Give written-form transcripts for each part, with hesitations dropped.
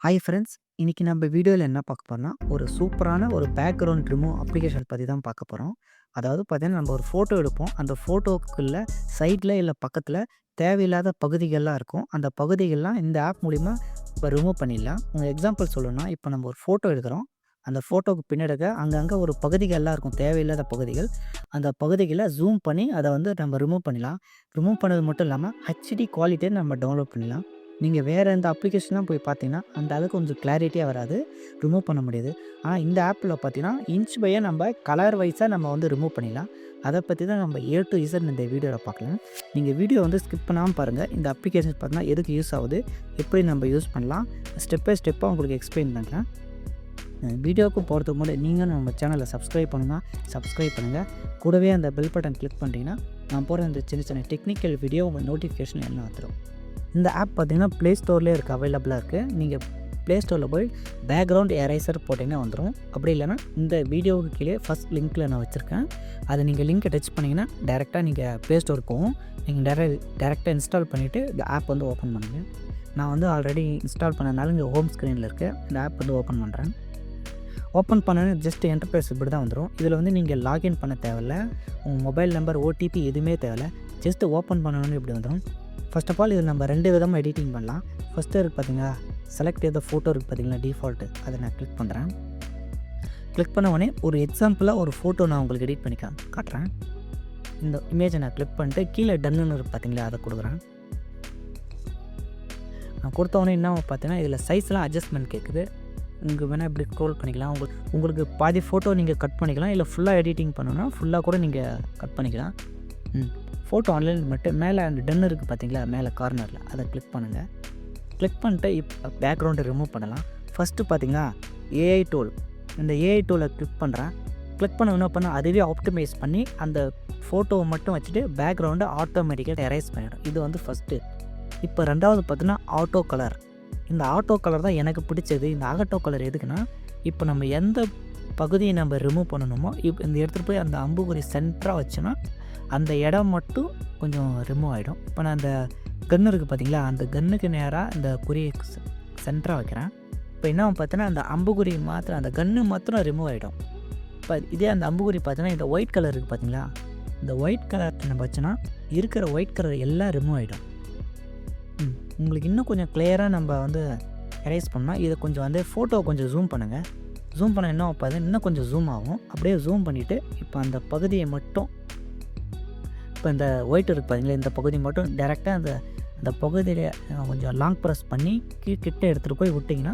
Hi friends, இன்னைக்கு நம்ம வீடியோவில் என்ன பார்க்க போறோம்னா, ஒரு சூப்பரான ஒரு பேக்ரவுண்ட் ரிமூவ் அப்ளிகேஷன் பற்றி தான் பார்க்க போகிறோம். அதாவது பார்த்தீங்கன்னா, நம்ம ஒரு ஃபோட்டோ எடுப்போம். அந்த ஃபோட்டோக்குள்ள சைடில் இல்லை பக்கத்தில் தேவையில்லாத பகுதிகள்லாம் இருக்கும். அந்த பகுதிகள்லாம் இந்த ஆப் மூலிமா இப்போ ரிமூவ் பண்ணிடலாம். எக்ஸாம்பிள் சொல்லணும்னா, இப்போ நம்ம ஒரு ஃபோட்டோ எடுக்கிறோம். அந்த ஃபோட்டோக்கு பின்னாடி அங்கங்கே ஒரு பகுதிகள்லாம் இருக்கும், தேவையில்லாத பகுதிகள். அந்த பகுதிகளை ஜூம் பண்ணி அதை வந்து நம்ம ரிமூவ் பண்ணிடலாம். ரிமூவ் பண்ணது மட்டும் இல்லாமல் ஹெச்டி குவாலிட்டியை நம்ம டவுன்லோட் பண்ணலாம். நீங்கள் வேறு எந்த அப்ளிகேஷன்லாம் போய் பார்த்தீங்கன்னா, அந்த அளவுக்கு கொஞ்சம் கிளாரிட்டியாக வராது. ரிமூவ் பண்ண முடியாது. ஆனால் இந்த ஆப்பில் பார்த்தீங்கன்னா, இன்ச் பையா நம்ம கலர் வைஸாக நம்ம வந்து ரிமூவ் பண்ணிடலாம். அதை பற்றி தான் நம்ம ஏ டு இசட் இந்த வீடியோவில் பார்க்கலாம். நீங்கள் வீடியோ வந்து ஸ்கிப் பண்ணாமல் பாருங்கள். இந்த அப்ளிகேஷன் பார்த்தீங்கன்னா எதுக்கு யூஸ் ஆகுது, எப்படி நம்ம யூஸ் பண்ணலாம், ஸ்டெப் பை ஸ்டெப்பாக உங்களுக்கு எக்ஸ்பிளைன் பண்ணுறேன். வீடியோவுக்கு போகிறதுக்கு முன்னாடி நீங்களும் நம்ம சேனலை சப்ஸ்கிரைப் பண்ணுங்கள். கூடவே அந்த பெல் பட்டன் கிளிக் பண்ணிட்டீங்கன்னா நான் போகிற இந்த சின்ன சின்ன டெக்னிக்கல் வீடியோ உங்கள் நோட்டிஃபிகேஷன் எல்லாம் வந்துடும். இந்த ஆப் பார்த்தீங்கன்னா ப்ளே ஸ்டோர்லேயே இருக்குது, அவைலபிளாக இருக்குது. நீங்கள் ப்ளே ஸ்டோரில் போய் பேக்ரவுண்ட் எரேசர் போட்டிங்கன்னா வந்துடும். அப்படி இல்லைனா இந்த வீடியோவுக்கு கீழே ஃபஸ்ட் லிங்க்கில் நான் வச்சுருக்கேன். அதை நீங்கள் லிங்க்கை டச் பண்ணிங்கன்னா டேரெக்டாக நீங்கள் ப்ளே ஸ்டோருக்கு போகும். நீங்கள் டேரெக்டாக இன்ஸ்டால் பண்ணிவிட்டு இந்த ஆப் வந்து ஓப்பன் பண்ணுங்கள். நான் வந்து ஆல்ரெடி இன்ஸ்டால் பண்ணனால இங்கே ஹோம் ஸ்க்ரீனில் இருக்குது. இந்த ஆப் வந்து ஓப்பன் பண்ணுறேன். ஓப்பன் பண்ணோன்னே ஜஸ்ட் என்டர்பிரைஸ் இப்படி தான் வந்துடும். இதில் வந்து நீங்கள் லாகின் பண்ண தேவையில்ல, உங்கள் மொபைல் நம்பர், ஓடிபி எதுவுமே தேவையில்ல. ஜஸ்ட் ஓப்பன் பண்ணணுன்னு இப்படி வந்துடும். ஃபர்ஸ்ட் ஆஃப் ஆல் இது நம்ம 2 விதமாக எடிட்டிங் பண்ணலாம். ஃபஸ்ட்டு இருக்குது பார்த்தீங்களா, செலக்ட் எத ஃபோட்டோ இருக்குது பார்த்தீங்களா, டிஃபால்ட்டு. அதை நான் கிளிக் பண்ணுறேன். கிளிக் பண்ண உடனே ஒரு எக்ஸாம்பிளாக ஒரு ஃபோட்டோ நான் உங்களுக்கு எடிட் பண்ணி காட்டுறேன். இந்த இமேஜை நான் கிளிக் பண்ணிட்டு கீழே டன்னுன்னு இருக்குது பார்த்தீங்களா, அதை கொடுக்குறேன். நான் கொடுத்த உடனே என்ன பார்த்தீங்கன்னா, இதில் சைஸ்லாம் அட்ஜஸ்ட்மெண்ட் கேட்குது. இங்கே வேணால் இப்படி ஸ்க்ரோல் பண்ணிக்கலாம். உங்களுக்கு பாதி ஃபோட்டோ நீங்கள் கட் பண்ணிக்கலாம், இல்லை ஃபுல்லாக எடிட்டிங் பண்ணணும்னா ஃபுல்லாக கூட நீங்கள் கட் பண்ணிக்கலாம். ஃபோட்டோ ஆன்லைன் மட்டும் மேலே அந்த டன் இருக்குது பார்த்தீங்களா, மேலே கார்னரில் அதை கிளிக் பண்ணுங்கள். கிளிக் பண்ணிட்டு இப்போ பேக்ரவுண்டை ரிமூவ் பண்ணலாம். ஃபஸ்ட்டு பார்த்தீங்கன்னா ஏஐ டூல், இந்த ஏஐ டூலை கிளிக் பண்ணுறேன். கிளிக் பண்ண என்ன பண்ணால் அதுவே ஆப்டிமைஸ் பண்ணி அந்த ஃபோட்டோவை மட்டும் வச்சுட்டு பேக்ரவுண்டை ஆட்டோமேட்டிக்காக எரேஸ் பண்ணிடும். இது வந்து ஃபஸ்ட்டு. இப்போ ரெண்டாவது பார்த்தீங்கன்னா ஆட்டோ கலர். இந்த ஆட்டோ கலர் தான் எனக்கு பிடிச்சது. இந்த ஆட்டோ கலர் எதுக்குன்னா, இப்போ நம்ம எந்த பகுதியை நம்ம ரிமூவ் பண்ணணுமோ இப்போ இந்த இடத்துல போய் அந்த அம்புக்குறி சென்டராக வச்சோன்னா அந்த இடம் மட்டும் கொஞ்சம் ரிமூவ் ஆகிடும். இப்போ நான் அந்த கன்று இருக்குது பார்த்தீங்களா, அந்த கன்னுக்கு நேராக இந்த குறியை சென்டராக வைக்கிறேன். இப்போ என்ன பார்த்தோன்னா அந்த அம்புக்குறி மாத்திரம், அந்த கன்று மாத்திரம் ரிமூவ் ஆகிடும். இப்போ இதே அந்த அம்புக்குறி பார்த்தோன்னா இந்த ஒயிட் கலர் இருக்குது பார்த்தீங்களா, இந்த ஒயிட் கலர் நம்ம வச்சோன்னா இருக்கிற ஒயிட் கலர் எல்லாம் ரிமூவ் ஆகிடும். உங்களுக்கு இன்னும் கொஞ்சம் கிளியராக நம்ம வந்து எரேஸ் பண்ணால் இதை கொஞ்சம் வந்து ஃபோட்டோவை கொஞ்சம் ஜூம் பண்ணுங்கள். ஜூம் பண்ண என்ன பார்த்து இன்னும் கொஞ்சம் ஜூம் ஆகும். அப்படியே ஜூம் பண்ணிவிட்டு இப்போ அந்த பகுதியை மட்டும், இப்போ இந்த ஒயிட் இருக்குது பார்த்தீங்களா, இந்த பகுதி மட்டும் டேரெக்டாக அந்த பகுதியில் கொஞ்சம் லாங் ப்ரெஸ் பண்ணி கிட்ட எடுத்துகிட்டு போய் விட்டிங்கன்னா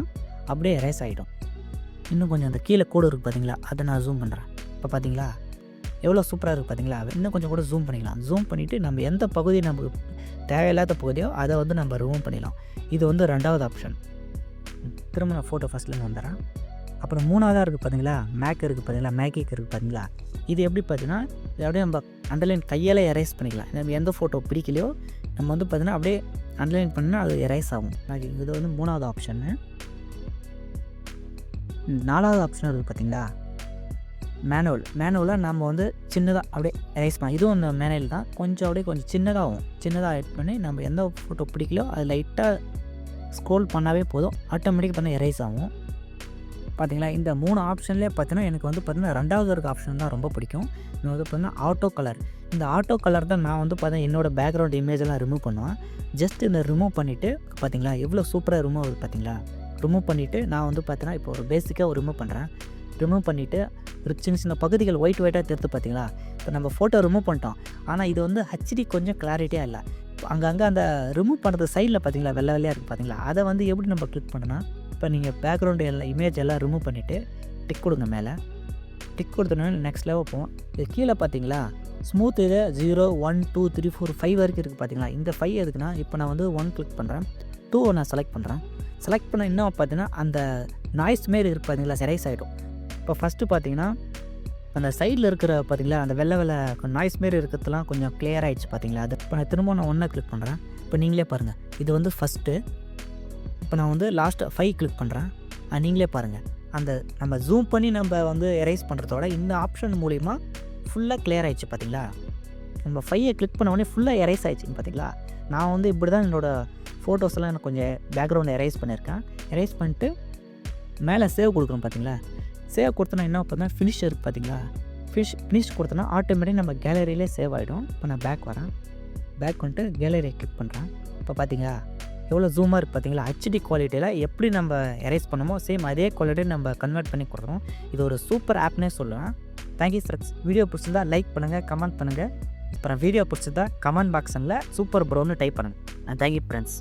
அப்படியே எரேஸ் ஆகிடும். இன்னும் கொஞ்சம் அந்த கீழே கோடு இருக்குது பார்த்தீங்களா, அதை நான் ஜூம் பண்ணுறேன். இப்போ பார்த்தீங்களா எவ்வளோ சூப்பராக இருக்குது பார்த்தீங்களா. இன்னும் கொஞ்சம் கூட ஜூம் பண்ணிக்கலாம். ஜூம் பண்ணிவிட்டு நம்ம எந்த பகுதி நமக்கு தேவையில்லாத பகுதியோ அதை வந்து நம்ம ரிமூவ் பண்ணிடலாம். இது வந்து ரெண்டாவது ஆப்ஷன். திரும்ப நான் ஃபோட்டோ ஃபஸ்ட்லேருந்து வந்துடுறேன். அப்புறம் மூணாவதாக இருக்குது பார்த்தீங்களா, மேக் இருக்குது பார்த்தீங்களா, மேக்கிக் இருக்குது பார்த்தீங்களா. இது எப்படி பார்த்தீங்கன்னா, இது அப்படியே நம்ம அண்டர்லைன் கையால் எரேஸ் பண்ணிக்கலாம். நம்ம எந்த ஃபோட்டோ பிடிக்கலையோ நம்ம வந்து பார்த்தீங்கன்னா அப்படியே அண்டர்லைன் பண்ணால் அது எரேஸ் ஆகும். இது வந்து மூணாவது ஆப்ஷன்னு. நாலாவது ஆப்ஷன் இருக்குது பார்த்தீங்களா, மேனுவலாக நம்ம வந்து சின்னதாக அப்படியே எரேஸ் பண்ணலாம். இதுவும் அந்த மேனுவல் தான். கொஞ்சம் சின்னதாகும். சின்னதாக எட் பண்ணி நம்ம எந்த ஃபோட்டோ பிடிக்கலையோ அது லைட்டாக ஸ்க்ரோல் பண்ணாவே போதும், ஆட்டோமேட்டிக்காக பண்ண எரேஸ் ஆகும். பார்த்தீங்களா, இந்த 3 ஆப்ஷன்லேயே பார்த்தீங்கன்னா எனக்கு வந்து பார்த்தீங்கன்னா ரெண்டாவது இருக்க ஆப்ஷன் தான் ரொம்ப பிடிக்கும். இது வந்து பார்த்தீங்கன்னா ஆட்டோ கலர். இந்த ஆட்டோ கலர் தான் நான் வந்து பார்த்தீங்கன்னா என்னோடய பேக்ரவுண்ட் இமேஜெல்லாம் ரிமூவ் பண்ணுவேன். ஜஸ்ட் இந்த ரிமூவ் பண்ணிவிட்டு பார்த்தீங்களா எவ்வளோ சூப்பராக ரிமூவ் ஆகுது பார்த்தீங்களா. ரிமூவ் பண்ணிவிட்டு நான் வந்து பார்த்தீங்கன்னா இப்போ ஒரு பேசிக்காக ரிமூவ் பண்ணுறேன். ரிமூவ் பண்ணிவிட்டு சின்ன சின்ன பகுதிகள் ஒயிட்டாக தெரிந்து பார்த்தீங்களா. இப்போ நம்ம ஃபோட்டோ ரிமூவ் பண்ணிட்டோம், ஆனால் இது வந்து ஹெச்டி கொஞ்சம் கிளாரிட்டியாக இல்லை. அங்கங்கே அந்த ரிமூவ் பண்ணுறது சைடில் பார்த்தீங்களா வெள்ளை வெள்ளையாக இருக்குது பார்த்தீங்களா, அதை வந்து எப்படி நம்ம கிளிக் பண்ணனா, இப்போ நீங்கள் பேக்ரவுண்டு எல்லாம் இமேஜ் எல்லாம் ரிமூவ் பண்ணிவிட்டு டிக் கொடுங்க. மேலே டிக் கொடுத்தோன்னா நெக்ஸ்ட் லெவல் போவோம். இது கீழே பார்த்தீங்களா ஸ்மூத் இது 0 1 2 3 4 5 வரைக்கும் இருக்குது பார்த்தீங்களா. இந்த 5 எதுக்குன்னா, இப்போ நான் வந்து 1 கிளிக் பண்ணுறேன், 2 நான் செலக்ட் பண்ணுறேன். செலக்ட் பண்ண இன்னும் பார்த்தீங்கன்னா அந்த நாய்ஸ் மாரி இருக்குது பார்த்தீங்களா, எரேஸ் ஆகிடும். இப்போ ஃபஸ்ட்டு பார்த்தீங்கன்னா அந்த சைடில் இருக்கிற பார்த்தீங்களா அந்த வெள்ளை நாய்ஸ் மாரி இருக்கிறதுலாம் கொஞ்சம் கிளியர் ஆகிடுச்சு பார்த்தீங்களா. அது இப்போ நான் திரும்ப 1 கிளிக் பண்ணுறேன். இப்போ நீங்களே பாருங்கள், இது வந்து ஃபஸ்ட்டு. இப்போ நான் வந்து லாஸ்ட்டு 5 கிளிக் பண்ணுறேன். நீங்களே பாருங்கள், அந்த நம்ம ஜூம் பண்ணி நம்ம வந்து எரேஸ் பண்ணுறதோட இந்த ஆப்ஷன் மூலிமா ஃபுல்லாக கிளியர் ஆகிடுச்சு பார்த்தீங்களா. நம்ம 5 கிளிக் பண்ண உடனே ஃபுல்லாக எரேஸ் ஆகிடுச்சின்னு பார்த்தீங்களா. நான் வந்து இப்படி தான் என்னோடய ஃபோட்டோஸ்லாம் நான் கொஞ்சம் பேக்ரவுண்ட் எரேஸ் பண்ணியிருக்கேன். எரேஸ் பண்ணிட்டு மேலே சேவ் கொடுக்குறோம் பார்த்தீங்களா, சேவ் கொடுத்தோன்னா என்ன பார்த்தா ஃபினிஷ் இருக்குது பார்த்தீங்களா, ஃபினிஷ் கொடுத்தோன்னா ஆட்டோமேட்டிக் நம்ம கேலரியிலே சேவ் ஆகிடும். இப்போ நான் பேக் வரேன், பேக் வந்துட்டு கேலரியை கிளிக் பண்ணுறேன். இப்போ பார்த்தீங்களா எவ்வளோ ஜூமாக இருக்குது பார்த்தீங்களா. ஹெச்டி குவாலிட்டியில் எப்படி நம்ம எரேஸ் பண்ணமோ சேம் அதே குவாலிட்டி நம்ம கன்வெர்ட் பண்ணி கொடுக்குறோம். இது ஒரு சூப்பர் ஆப்னே சொல்லுவேன். Thank you friends. வீடியோ பிடிச்சிருந்தா லைக் பண்ணுங்கள், கமெண்ட் பண்ணுங்கள். அப்புறம் வீடியோ பிடிச்சிருந்தா கமெண்ட் பாக்ஸில் சூப்பர் ப்ரோன்னு டைப் பண்ணுங்கள். Thank you friends.